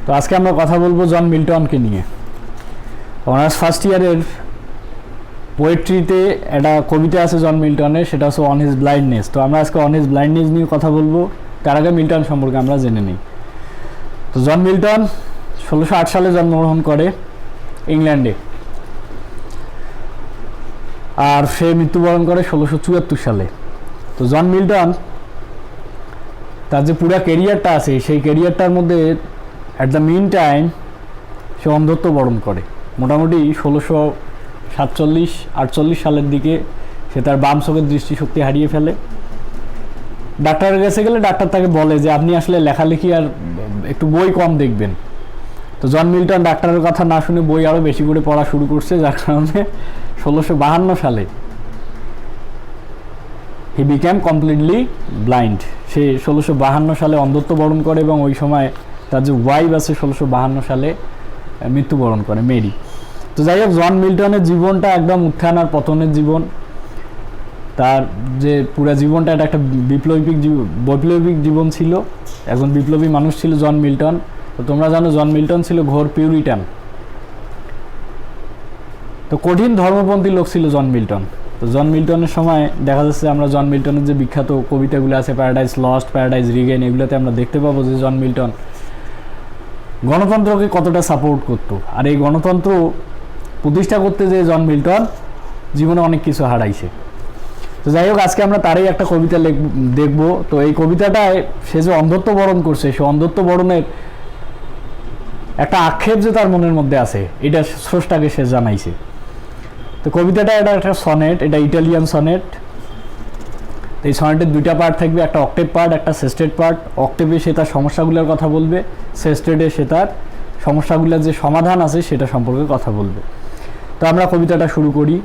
তো আজকে আমরা কথা বলবো জন মিল্টনকে নিয়ে। অনার্স ফার্স্ট ইয়ারের পোয়েট্রিতে একটা কবিতা আছে জন মিল্টনের, সেটা হচ্ছে অন হিজ ব্লাইন্ডনেস। তো আমরা আজকে অন হিজ ব্লাইন্ডনেস নিয়ে কথা বলবো। তার আগে মিল্টন সম্পর্কে আমরা জেনে নিই। তো জন মিল্টন 1608 সালে জন্মগ্রহণ করে ইংল্যান্ডে, আর সে মৃত্যুবরণ করে 1674 সালে। তো জন মিল্টন তার যে পুরো ক্যারিয়ারটা আছে, সেই ক্যারিয়ারটার মধ্যে অ্যাট দ্য মিন টাইম সে অন্ধত্ব বরণ করে। মোটামুটি 1647-48 সালের দিকে সে তার বাম চোখের দৃষ্টিশক্তি হারিয়ে ফেলে। ডাক্তারের কাছে গেলে ডাক্তার তাকে বলে যে আপনি আসলে লেখালেখি আর একটু বই কম দেখবেন। তো জন মিল্টন ডাক্তারের কথা না শুনে বই আরও বেশি করে পড়া শুরু করছে, যার কারণে 1652 সালে হি বিক্যাম কমপ্লিটলি ব্লাইন্ড। সে 1652 সালে অন্ধত্ব বরণ করে এবং ওই সময় তার যে ওয়াইফ আছে 1652 সালে মৃত্যুবরণ করে, মেরি। তো যাই হোক, জন মিল্টনের জীবনটা একদম উত্থান আর পতনের জীবন। তার যে পুরো জীবনটা এটা একটা বৈপ্লবিক জীবন ছিল। একজন বিপ্লবী মানুষ ছিল জন মিল্টন। তো তোমরা জানো জন মিল্টন ছিল ঘোর পিউরিটান। তো কঠিন ধর্মপন্থী লোক ছিল জন মিল্টন। তো জন মিল্টনের সময় দেখা যাচ্ছে আমরা জন মিল্টনের যে বিখ্যাত কবিতাগুলো আছে, প্যারাডাইস লস্ট, প্যারাডাইস রিগেন, এগুলোতে আমরা দেখতে পাবো যে জন মিল্টন গণতন্ত্রকে কতটা সাপোর্ট করত। আর এই গণতন্ত্র প্রতিষ্ঠা করতে যে জন মিল্টন জীবনে অনেক কিছু হারাইছে। তো যাই হোক, আজকে আমরা তারই একটা কবিতা দেখব। তো এই কবিতাটায় সে যে অন্ধত্ব বরণ করছে, সে অন্ধত্ব বরণের একটা আক্ষেপ যে তার মনের মধ্যে আছে, এটা স্রষ্টাকে সে জানাইছে। তো কবিতাটা এটা একটা সনেট, এটা ইটালিয়ান সনেট। এই সনেটের দুইটা পার্ট থাকবে, একটা অক্টেভ পার্ট, একটা সেস্টেড পার্ট। অক্টেভে সে তার সমস্যাগুলোর কথা বলবে, সেস্টেডে সে তার সমস্যাগুলোর যে সমাধান আছে সেটা সম্পর্কে কথা বলবে। তো আমরা কবিতাটা শুরু করি।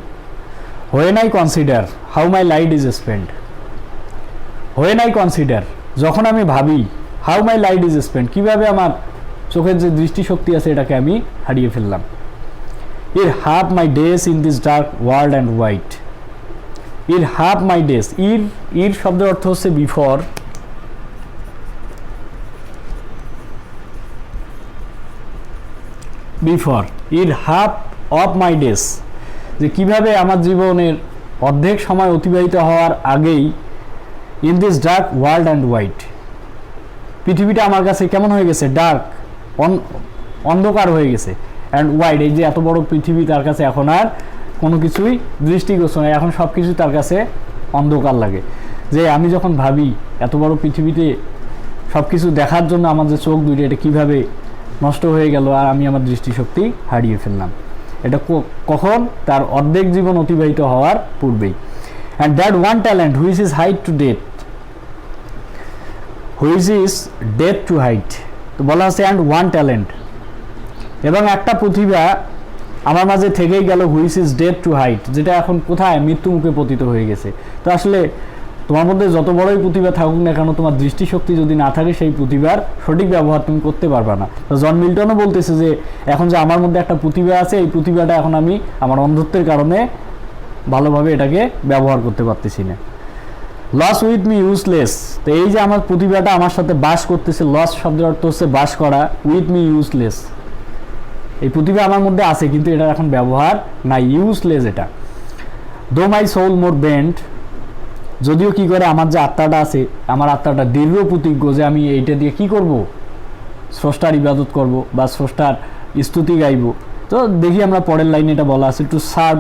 When I consider how my light is spend. When I consider, যখন আমি ভাবি, how my light is spend, কীভাবে আমার চোখের যে দৃষ্টিশক্তি আছে এটাকে আমি হারিয়ে ফেললাম। ইর half my days in this dark world and white. ইর হাফ মাই ডেজ, ইর শব্দের অর্থ হচ্ছে বিফোর। বিফোর ইর হাফ অফ মাই ডেজ, যে কীভাবে আমার জীবনের অর্ধেক সময় অতিবাহিত হওয়ার আগেই in this dark world and white, পৃথিবীটা আমার কাছে কেমন হয়ে গেছে, ডার্ক, অন্ধকার হয়ে গেছে, অ্যান্ড হোয়াইট, এই যে এত বড় পৃথিবী তার কাছে এখন আর কোনো কিছুই দৃষ্টিগোচর নয়, এখন সব কিছুই তার কাছে অন্ধকার লাগে। যে আমি যখন ভাবি এত বড় পৃথিবীতে সব কিছু দেখার জন্য আমার যে চোখ দুইটা, এটা কীভাবে নষ্ট হয়ে গেল আর আমি আমার দৃষ্টিশক্তি হারিয়ে ফেললাম। এটা কখন, তার অর্ধেক জীবন অতিবাহিত হওয়ার পূর্বেই। And that one talent which is height to death, which is death two height. তো বলা আছে অ্যান্ড ওয়ান ট্যালেন্ট, এবং একটা প্রতিভা আমার মাঝে থেকেই গেল, which is death two height, যেটা এখন কোথায়, মৃত্যু মুখে পতিত হয়ে গেছে। তো আসলে তোমার মধ্যে যত বড়ই প্রতিভা থাকুক না কেন, তোমার দৃষ্টিশক্তি যদি না থাকে, সেই প্রতিভার সঠিক ব্যবহার তুমি করতে পারবে না। তো জন মিল্টনও বলতেছে যে এখন যে আমার মধ্যে একটা প্রতিভা আছে, এই প্রতিভাটা এখন আমি আমার অন্ধত্বের কারণে ভালোভাবে এটাকে ব্যবহার করতে পারতেছি না। লস উইথ মি ইউজলেস, তো এই যে আমার প্রতিভাটা আমার সাথে বাস করতেছে, লস শব্দের অর্থ হচ্ছে বাস করা, উইথ মি ইউজলেস, এই প্রতিভা আমার মধ্যে আছে কিন্তু এটা এখন ব্যবহার নাই, ইউজলেস এটা। দো মাই সোল মোর বেন্ট, যদিও কি করে আমার যে আত্মাটা আছে, আমার আত্মাটা দৃঢ় প্রতিজ্ঞ যে আমি এইটা দিয়ে কি করব, স্রষ্টার ইবাদত করব বা স্রষ্টার স্তুতি গাইব। তো দেখি আমরা পরের লাইনে এটা বলা আছে, to serve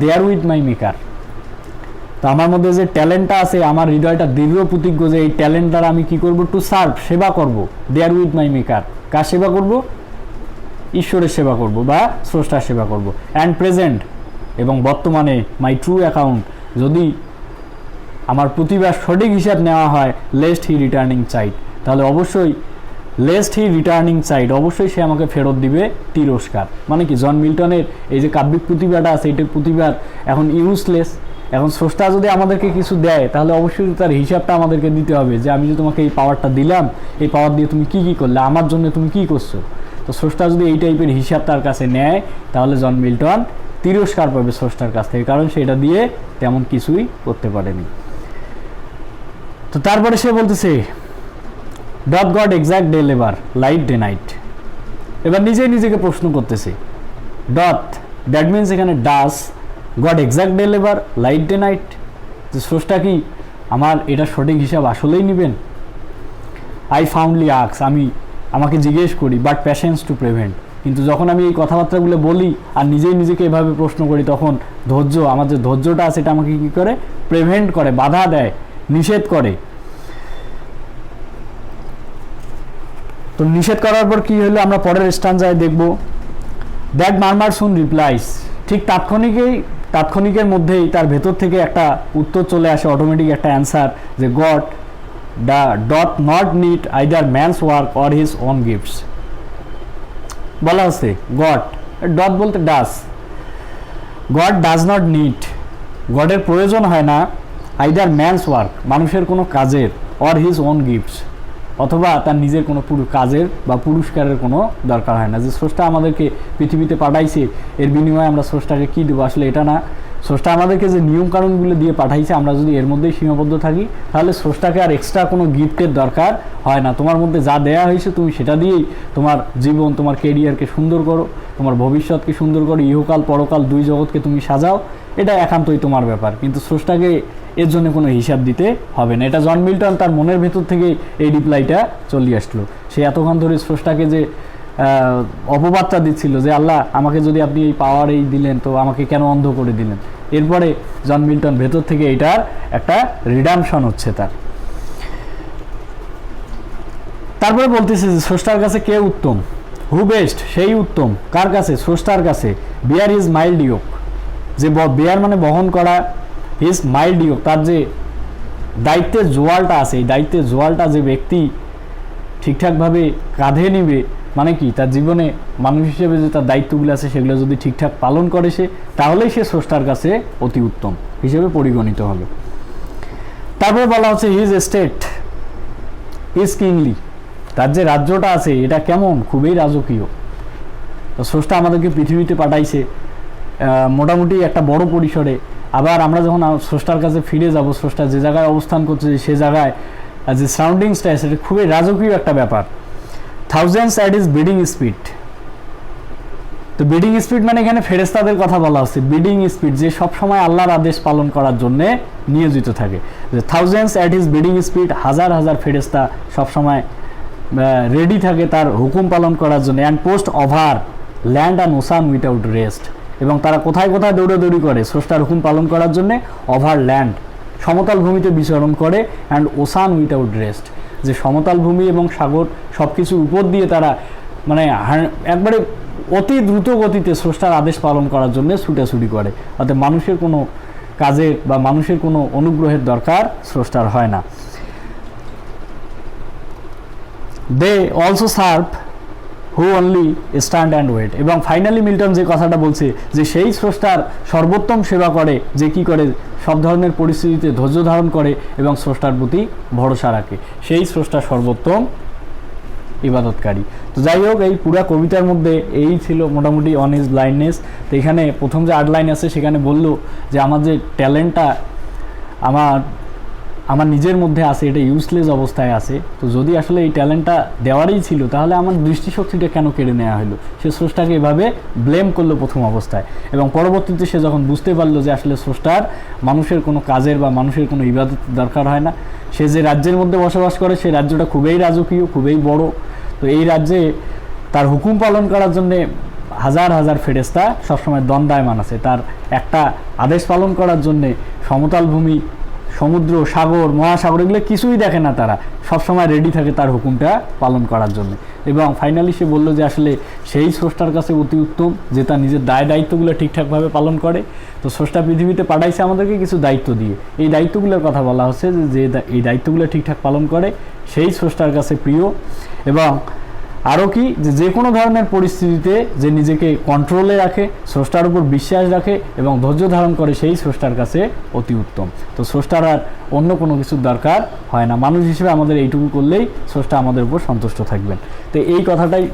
therewith my maker. তো আমার মধ্যে যে ট্যালেন্টটা আছে, আমার হৃদয়টা দৃঢ় প্রতিজ্ঞ যে এই ট্যালেন্টটা আমি কি করব, টু সার্ভ, সেবা করব, দেয়ার উইথ মাই মেকার, কার সেবা করব, ঈশ্বরের সেবা করব বা স্রষ্টার সেবা করব। অ্যান্ড প্রেজেন্ট, এবং বর্তমানে মাই ট্রু অ্যাকাউন্ট, যদি আমার প্রতিভার সঠিক হিসাব নেওয়া হয়, লেস্ট হি রিটার্নিং চাইল্ড, তাহলে অবশ্যই লেস্ট হি রিটার্নিং চাইল্ড, অবশ্যই সে আমাকে ফেরত দিবে তিরস্কার। মানে কি, জন মিল্টনের এই যে কাব্যিক প্রতিভাটা আছে, এইটার প্রতিভার এখন ইউজলেস। এখন স্রষ্টা যদি আমাদেরকে কিছু দেয়, তাহলে অবশ্যই তার হিসাবটা আমাদেরকে দিতে হবে, যে আমি যে তোমাকে এই পাওয়ারটা দিলাম, এই পাওয়ার দিয়ে তুমি কি কি করলে, আমার জন্য তুমি কি করছো। তো স্রষ্টা যদি এই টাইপের হিসাব তার কাছে নেয়, তাহলে জন মিল্টন তিরস্কার পাবে স্রষ্টার কাছ থেকে, কারণ সেটা দিয়ে তেমন কিছুই করতে পারেনি। তো তারপরে সে বলতেছে doth God exact day labour light denied. এবার নিজেই নিজেকে প্রশ্ন করতেছে, ডট দ্যাট মিনস এখানে does God exact day labour light denied, যে স্রষ্টা কি আমার এটা সঠিক হিসাব আসলেই নেবেন? আই ফাউন্ডলি আক্স, আমাকে জিজ্ঞেস করি, বাট প্যাশেন্স টু প্রিভেন্ট, কিন্তু যখন আমি এই কথাবার্তাগুলো বলি আর নিজেই নিজেকে এভাবে প্রশ্ন করি, তখন ধৈর্য, আমার যে ধৈর্যটা আছে এটা আমাকে কী করে, প্রিভেন্ট করে, বাধা দেয়, নিষেধ করে। তো নিষেধ করার পর কী হলো আমরা পরের স্ট্যান্জায় দেখব, দ্যাট মারমার সুন রিপ্লাইস, ঠিক তাৎক্ষণিকের মধ্যেই তার ভেতর থেকে একটা উত্তর চলে আসে, অটোমেটিক একটা অ্যান্সার, যে god dot not need either man's work or his own gifts. বলা হচ্ছে গড, ডট বলতে ডাস, গড ডাজ নট নিড, গডের প্রয়োজন হয় না আইদার ম্যানস ওয়ার্ক, মানুষের কোনো কাজের, অর হিজ ওন গিফটস, অথবা তার নিজের কোনো কাজের বা পুরস্কারের কোনো দরকার হয় না। যে স্রষ্টা আমাদেরকে পৃথিবীতে পাঠাইছে, এর বিনিময়ে আমরা স্রষ্টাকে কী দেবো, আসলে এটা না। স্রষ্টা আমাদেরকে যে নিয়মকানুনগুলো দিয়ে পাঠাইছে, আমরা যদি এর মধ্যেই সীমাবদ্ধ থাকি, তাহলে স্রষ্টাকে আর এক্সট্রা কোনো গিফটের দরকার হয় না। তোমার মধ্যে যা দেয়া হয়েছে তুমি সেটা দিয়েই তোমার জীবন, তোমার কেরিয়ারকে সুন্দর করো, তোমার ভবিষ্যৎকে সুন্দর করো, ইহকাল পরকাল দুই জগৎকে তুমি সাজাও, এটা একান্তই তোমার ব্যাপার। কিন্তু স্রষ্টাকে এর জন্য কোনো হিসাব দিতে হবে না। এটা জন মিল্টন তার মনের ভেতর থেকে এই রিপ্লাইটা চলে আসলো। সে এতক্ষণ ধরে স্রষ্টাকে যে অপবাদটা দিচ্ছিল, যে আল্লাহ আমাকে যদি আপনি এই পাওয়ার এই দিলেন, তো আমাকে কেন অন্ধ করে দিলেন, এরপরে জন মিল্টন ভেতর থেকে এইটার একটা রিডামশন হচ্ছে তার। তারপরে বলতেছে যে স্রষ্টার কাছে কে উত্তম, হু বেস্ট, সেই উত্তম কার কাছে, স্রষ্টার কাছে। বিয়ার ইজ মাইল্ড ইয়োক, যে বিয়ার মানে বহন করা, হিজ মাইল্ড ইয়োক, তার যে দায়িত্বের জোয়ালটা আছে, এই দায়িত্বের জোয়ালটা যে ব্যক্তি ঠিকঠাকভাবে কাঁধে নিবে, মানে কি তার জীবনে মানুষ হিসেবে যে তার দায়িত্বগুলো আছে সেগুলো যদি ঠিকঠাক পালন করে সে, তাহলেই সে স্রষ্টার কাছে অতি উত্তম হিসেবে পরিগণিত হবে। তারপরে বলা হচ্ছে হিজ স্টেট ইজ কিংলি, তার যে রাজ্যটা আছে এটা কেমন, খুবই রাজকীয়। তো স্রষ্টা আমাদেরকে পৃথিবীতে পাঠাইছে মোটামুটি একটা বড় পরিসরে। আবার আমরা যখন স্রষ্টার কাছে ফিরে যাব, স্রষ্টা যে জায়গায় অবস্থান করছে সে জায়গায় যে সারাউন্ডিংসটা আছে সেটা খুবই রাজকীয় একটা ব্যাপার। Thousands at his bidding speed, তো বিডিং স্পিড মানে এখানে ফেরেশতাদের কথা বলা হচ্ছে। বিডিং স্পিড, যে সবসময় আল্লাহর আদেশ পালন করার জন্যে নিয়োজিত থাকে। যে thousands at his bidding speed, হাজার হাজার ফেরেশতা সবসময় রেডি থাকে তার হুকুম পালন করার জন্য। And post over land and ocean without rest, এবং তারা কোথায় কোথায় দৌড়াদৌড়ি করে স্রষ্টার হুকুম পালন করার জন্যে। ওভার ল্যান্ড, সমতল ভূমিতে বিচরণ করে। অ্যান্ড ওসান উইথাউট রেস্ট, যে সমতল ভূমি এবং সাগর সব কিছুর উপর দিয়ে তারা মানে একবারে অতি দ্রুত গতিতে স্রষ্টার আদেশ পালন করার জন্য ছুটাছুটি করে। অর্থাৎ মানুষের কোনো কাজের বা মানুষের কোনো অনুগ্রহের দরকার স্রষ্টার হয় না। They also serve who only stand and wait, এবং ফাইনালি মিল্টন যে কথাটা বলছে যে সেই স্রষ্টার সর্বোত্তম সেবা করে, যে কি করে সব ধরনের পরিস্থিতিতে ধৈর্য ধারণ করে এবং স্রষ্টার প্রতি ভরসা রাখে, সেই স্রষ্টার সর্বোত্তম ইবাদতকারী। তো যাই হোক, এই পুরা কবিতার মধ্যে এই ছিল মোটামুটি অন হিজ ব্লাইন্ডনেস। তো এখানে প্রথম যে 8 লাইন আছে সেখানে বলল যে আমার যে ট্যালেন্টটা আমার নিজের মধ্যে আছে, এটা ইউজলেস অবস্থায় আছে। তো যদি আসলে এই ট্যালেন্টটা দেওয়ারই ছিল, তাহলে আমার দৃষ্টিশক্তিটা কেন কেড়ে নেওয়া হলো? সে স্রষ্টাকে এভাবে ব্লেম করলো প্রথম অবস্থায়, এবং পরবর্তীতে সে যখন বুঝতে পারলো যে আসলে স্রষ্টার মানুষের কোনো কাজের বা মানুষের কোনো ইবাদত দরকার হয় না, সে যে রাজ্যের মধ্যে বসবাস করে সেই রাজ্যটা খুবই রাজকীয়, খুবই বড়। তো এই রাজ্যে তার হুকুম পালন করার জন্যে হাজার হাজার ফেরেশতা সবসময় দণ্ডায়মান আছে। তার একটা আদেশ পালন করার জন্যে সমতল ভূমি, সমুদ্র, সাগর, মহাসাগর এগুলো কিছুই দেখে না, তারা সবসময় রেডি থাকে তার হুকুমটা পালন করার জন্য। এবং ফাইনালি সে বলল যে আসলে সেই স্রষ্টার কাছে অতি উত্তম যে তার নিজের দায়িত্বগুলো ঠিকঠাকভাবে পালন করে। তো স্রষ্টা পৃথিবীতে পাঠাইছে আমাদেরকে কিছু দায়িত্ব দিয়ে, এই দায়িত্বগুলোর কথা বলা হচ্ছে যে এই দায়িত্বগুলো ঠিকঠাক পালন করে সেই স্রষ্টার কাছে প্রিয়। এবং আরও কি, যে কোনো ধরনের পরিস্থিতিতে যে নিজেকে কন্ট্রোলে রাখে, স্রষ্টার উপর বিশ্বাস রাখে এবং ধৈর্য ধারণ করে, সেই স্রষ্টার কাছে অতি উত্তম। তো স্রষ্টার আর অন্য কোনো কিছুর দরকার হয় না। মানুষ হিসেবে আমাদের এইটুকু করলেই স্রষ্টা আমাদের উপর সন্তুষ্ট থাকবেন। তো এই কথাটাই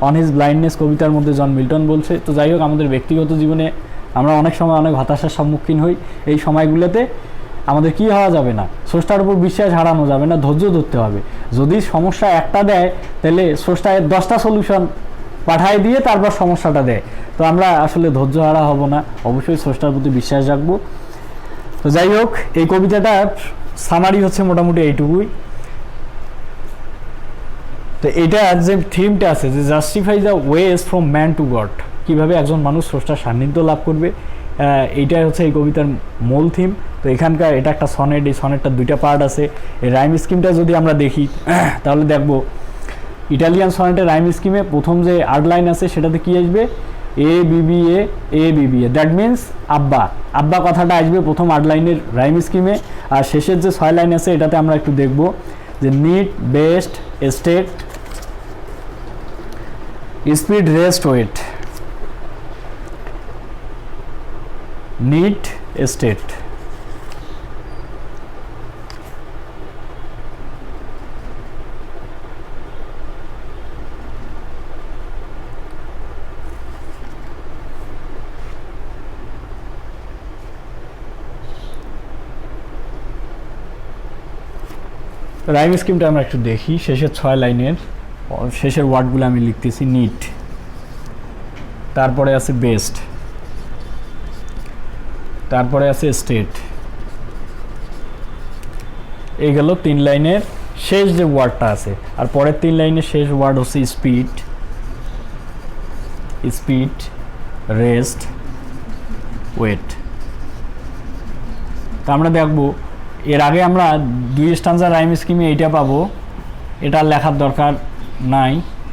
অন হিজ ব্লাইন্ডনেস কবিতার মধ্যে জন মিল্টন বলছে। তো যাই হোক, আমাদের ব্যক্তিগত জীবনে আমরা অনেক সময় অনেক হতাশার সম্মুখীন হই। এই সময়গুলোতে আমাদের কি হওয়া যাবে না, স্রষ্টার উপর বিশ্বাস হারানো যাবে না, ধৈর্য ধরতে হবে। যদি সমস্যা একটা দেয় তাহলে স্রষ্টায় 10টা সলিউশন পাঠায় দিয়ে তারপর সমস্যাটা দেয়। তো আমরা আসলে ধৈর্য হারা হব না, অবশ্যই স্রষ্টার প্রতি বিশ্বাস রাখবো। তো যাই হোক, এই কবিতাটার সামারি হচ্ছে মোটামুটি এইটুকুই। তো এটার যে থিমটা আছে যে justify the ways from man to god, কীভাবে একজন মানুষ স্রষ্টার সান্নিধ্য লাভ করবে, এইটাই হচ্ছে এই কবিতার মূল থিম। তো এখানকার এটা একটা সনেট, এই সনেটটার 2টা পার্ট আছে। এই রাইম স্কিমটা যদি আমরা দেখি তাহলে দেখবো ইটালিয়ান সনেটের রাইম স্কিমে প্রথম যে 8 লাইন আছে সেটাতে কি আসবে, A B B A A B B A, that means আব্বা, আব্বা কথাটা আসবে প্রথম 8 লাইনের রাইম স্কিমে। আর শেষের যে 6 লাইন আছে এটাতে আমরা একটু দেখব যে need best state speed rest weight, need state. Rhyme স্কিমটা আমরা একটু দেখি। শেষের 6 লাইনের শেষের ওয়ার্ডগুলো আমি লিখতেছি, নিট, তারপরে আছে বেস্ট, তারপরে আছে স্টেট। এই গেল 3 লাইনের শেষ যে ওয়ার্ডটা আছে। আর পরের 3 লাইনের শেষ ওয়ার্ড হচ্ছে স্পিড, স্পিড রেস্ট ওয়েট। তা আমরা দেখবো এর আগে আমরা 2 স্ট্যান্জার রাইম স্কিমে এইটা পাবো, এটা লেখার দরকার নাই,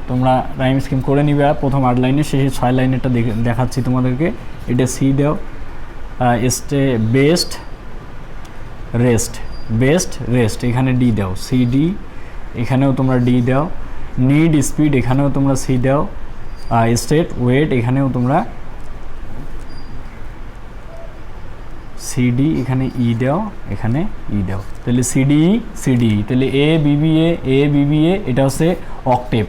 তোমরা রাইম স্কিম করে নিবে। প্রথম 8 লাইনে শেষে 6 লাইনেরটা দেখাচ্ছি তোমাদেরকে। এটা সি দাও, বেস্ট রেস্ট, বেস্ট রেস্ট, এখানে ডি দাও, সি ডি, এখানেও তোমরা ডি দাও। নিড স্পিড, এখানেও তোমরা সি দাও। স্টেট ওয়েট, এখানেও তোমরা সিডি, এখানে ই দাও, এখানে ই দাও। তাহলে সিডিই সিডিই, তাহলে এ বিবিএ এটা হচ্ছে অক্টেভ।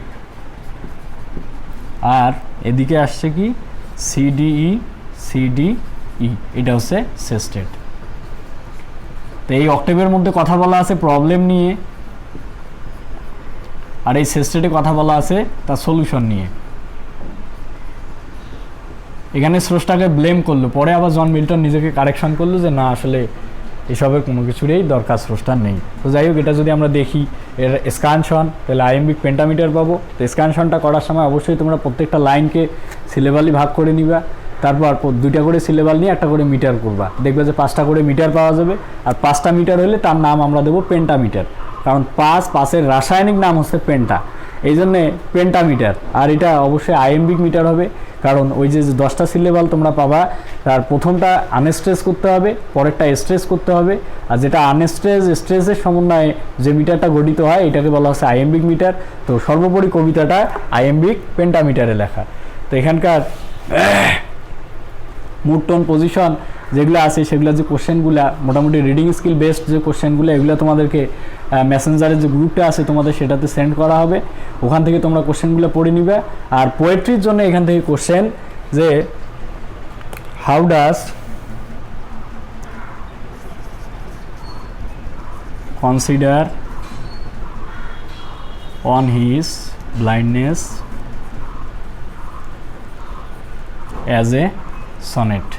আর এদিকে আসছে কি সিডিই এটা হচ্ছে সেস্টেট। তো এই অক্টেভের মধ্যে কথা বলা আছে প্রবলেম নিয়ে, আর এই সেস্টেটে কথা বলা আছে তার সলিউশন নিয়ে। এখানে স্রষ্টাকে ব্লেম করলো, পরে আবার জন মিল্টন নিজেকে কারেকশন করলো যে না, আসলে এসবের কোনো কিছুরই দরকার স্রষ্টার নেই। তো যাই হোক, এটা যদি আমরা দেখি এর স্ক্যানশন, তাহলে আইএমবিক পেন্টামিটার পাবো। তো স্ক্যানশনটা করার সময় অবশ্যই তোমরা প্রত্যেকটা লাইনকে সিলেবালি ভাগ করে নিবা, তারপর 2টা করে সিলেবাল নিয়ে একটা করে মিটার করবা, দেখবে যে 5টা করে মিটার পাওয়া যাবে। আর 5টা মিটার হলে তার নাম আমরা দেবো পেন্টামিটার, কারণ 5-5-এর রাসায়নিক নাম হচ্ছে পেন্টা, এই জন্যে পেন্টামিটার। আর এটা অবশ্যই আইএমবিক মিটার হবে, কারণ ওই যে 10টা সিলেবাল তোমরা পাবা, তার প্রথমটা আনস্ট্রেস করতে হবে, পরেরটা স্ট্রেস করতে হবে। আর যেটা স্ট্রেসের সমন্বয়ে যে মিটারটা গঠিত হয় এটাকে বলা হচ্ছে আইএমবিক মিটার। তো সর্বোপরি কবিতাটা আইএমবিক পেন্টামিটারে লেখা। তো এখানকার মুড টোন পজিশন যেগুলো আছে সেগুলো যে কোশ্চেনগুলো মোটামুটি রিডিং স্কিল বেসড যে কোশ্চেনগুলো, এগুলো তোমাদেরকে মেসেঞ্জারের যে গ্রুপটা আছে তোমাদের সেটাতে সেন্ড করা হবে, ওখান থেকে তোমরা কোশ্চেনগুলো পড়ে নিবে। আর পোয়েট্রির জন্য এখান থেকে কোশ্চেন যে how does consider on his blindness as a sonnet.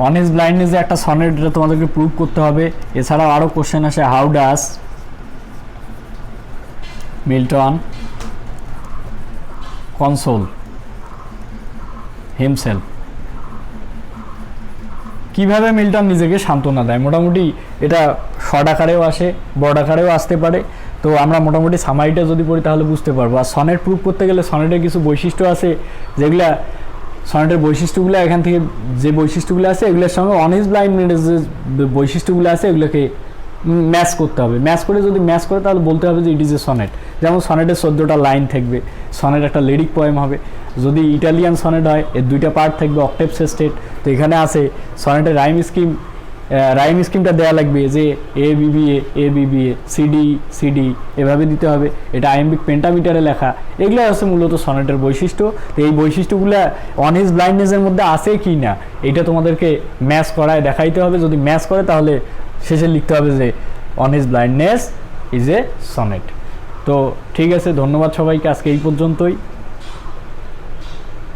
On his blindness যে একটা সনেট, এটা তোমাদেরকে প্রুভ করতে হবে। এছাড়াও আরও কোশ্চেন আসে, how does Milton console himself, কীভাবে মিল্টন নিজেকে সান্ত্বনা দেয়। মোটামুটি এটা শর্ট আকারেও আসে, বড় আকারেও আসতে পারে। তো আমরা মোটামুটি সামারিটা যদি পড়ি তাহলে বুঝতে পারবো। আর সনেট প্রুভ করতে গেলে সনেটের কিছু বৈশিষ্ট্য আছে, যেগুলা সনেটের বৈশিষ্ট্যগুলো এখান থেকে যে বৈশিষ্ট্যগুলো আছে এগুলোর সঙ্গে অন হিজ ব্লাইন্ডনেস যে বৈশিষ্ট্যগুলো আছে এগুলোকে ম্যাচ করতে হবে। ম্যাচ করে যদি ম্যাচ করে তাহলে বলতে হবে যে ইট ইজ এ সনেট। যেমন সনেটের 14টা লাইন থাকবে, সনেট একটা লিরিক পোয়েম হবে। যদি ইটালিয়ান সনেট হয় এর 2টা পার্ট থাকবে, অক্টেভ সেস্টেট। তো এখানে আছে সনেটের রাইম স্কিম রাইম স্কিমটা দেওয়া লাগবে যে এ B B A A BBA CD CD এভাবে দিতে হবে, এটা আইএমবিক পেন্টামিটারে লেখা। এগুলো হচ্ছে মূলত সনেটের বৈশিষ্ট্য। তো এই বৈশিষ্ট্যগুলো অন হিজ ব্লাইন্ডনেসের মধ্যে আছে কি না এটা তোমাদেরকে ম্যাচ করায় দেখাইতে হবে। যদি ম্যাচ করে তাহলে শেষে লিখতে হবে যে on his blindness is a sonnet. তো ঠিক আছে, ধন্যবাদ সবাইকে, আজকে এই পর্যন্তই।